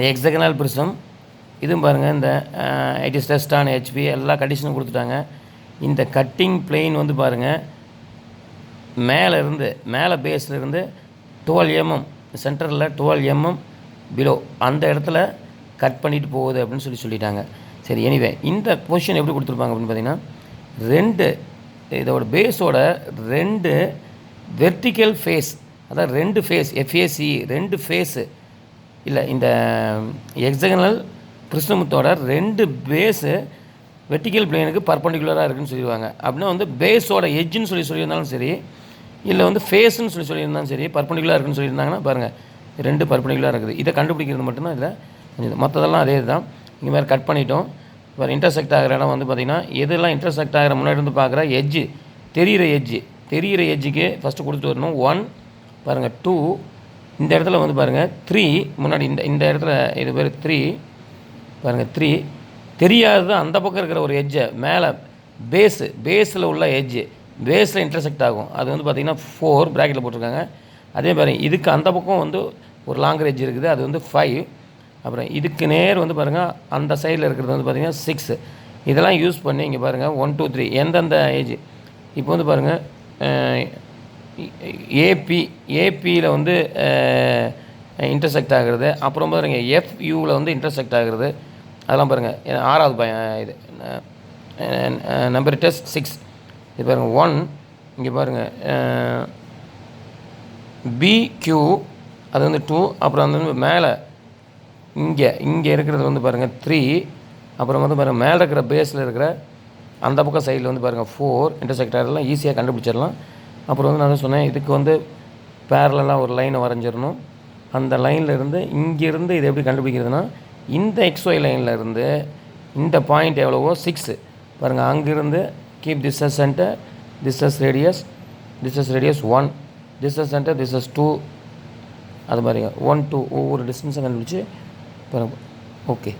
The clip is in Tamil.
Hexagonal prism. இதுவும் பாருங்கள், இந்த it is test on HP எல்லா கண்டிஷனும் கொடுத்துட்டாங்க. இந்த கட்டிங் பிளெயின் வந்து பாருங்கள், மேலே பேஸ்லேருந்து 12 mm சென்டரில் 12 mm பிலோ அந்த இடத்துல கட் பண்ணிட்டு போகுது அப்படின்னு சொல்லிட்டாங்க. சரி, எனிவே இந்த பொசிஷன் எப்படி கொடுத்துருப்பாங்க அப்படின்னு பார்த்தீங்கன்னா, இதோட பேஸோட 2 வெர்டிக்கல் ஃபேஸ், அதாவது 2 ஃபேஸ் எஃப்ஏசி 2 ஃபேஸு இல்லை, இந்த ஹெக்ஸகனல் பிரிஸ்மத்தோட 2 பேஸு வெர்டிக்கல் பிளேனுக்கு பர்பண்டிகுலராக இருக்குதுன்னு சொல்லிடுவாங்க. அப்படின்னா வந்து பேஸோட எட்ஜுன்னு சொல்லியிருந்தாலும் சரி, இல்லை வந்து ஃபேஸுன்னு சொல்லியிருந்தாலும் சரி, பர்பண்டிகுலராக இருக்குன்னு சொல்லியிருந்தாங்கன்னா பாருங்கள், 2 பர்பண்டிகுலராக இருக்குது. இதை கண்டுபிடிக்கிறது மட்டும்தான் இதில், மற்றதெல்லாம் அதே தான். இங்கே மாதிரி கட் பண்ணிட்டோம். இப்போ இன்டர்செக்ட் ஆகிற இடம் வந்து பார்த்திங்கன்னா, எதெல்லாம் இன்டர்செக்ட் ஆகிற முன்னாடி இருந்து பார்க்குற எட்ஜு, தெரிகிற எட்ஜுக்கு ஃபஸ்ட்டு கொடுத்துட்டு வரணும். 1 பாருங்கள், 2 இந்த இடத்துல வந்து பாருங்கள், 3 முன்னாடி இந்த இடத்துல இது பேர் 3 பாருங்கள், 3 தெரியாதது அந்த பக்கம் இருக்கிற ஒரு எட்ஜை மேலே பேஸில் உள்ள எட்ஜு பேஸில் இன்டர்செக்ட் ஆகும். அது வந்து பார்த்திங்கன்னா 4 ப்ராக்கெட்டில் போட்டிருக்காங்க. அதே பாருங்கள், இதுக்கு அந்த பக்கம் வந்து ஒரு லாங்கர் எட்ஜ் இருக்குது, அது வந்து 5. அப்புறம் இதுக்கு நேர் வந்து பாருங்கள், அந்த சைடில் இருக்கிறது வந்து பார்த்திங்கன்னா 6. இதெல்லாம் யூஸ் பண்ணி இங்கே பாருங்கள் 1 2 3 எந்தெந்த ஏஜ். இப்போ வந்து பாருங்கள், ஏபியில் வந்து இன்டர்செக்ட் ஆகிறது. அப்புறம் பாருங்கள் எஃப்யூவில் வந்து இன்டர்செக்ட் ஆகிறது. அதெல்லாம் பாருங்கள், 6வது இது நம்பர் டெஸ்ட் 6. இது பாருங்கள் 1. இங்கே பாருங்கள் பிக்யூ அது வந்து 2. அப்புறம் வந்து மேலே இங்கே இருக்கிறது வந்து பாருங்கள் 3. அப்புறம் வந்து பாருங்கள் மேலே இருக்கிற பேஸில் இருக்கிற அந்த பக்கம் சைடில் வந்து பாருங்கள் 4 இன்டர்செக்ட் ஆகிறதுலாம் ஈஸியாக கண்டுபிடிச்சிடலாம். அப்புறம் வந்து நான் சொன்னேன், இதுக்கு வந்து பேரலாக ஒரு லைனை வரைஞ்சிடணும். அந்த லைனில் இருந்து இங்கேருந்து இது எப்படி கண்டுபிடிக்கிறதுனா, இந்த எக்ஸ்ஒய் லைனில் இருந்து இந்த பாயிண்ட் எவ்வளவோ 6 பாருங்கள், அங்கேருந்து keep this as centre, this as radius 1, this as centre, this as 2. அது மாதிரிங்க 1 2 ஒவ்வொரு டிஸ்டன்ஸை கண்டுபிடிச்சி பாருங்கள். ஓகே.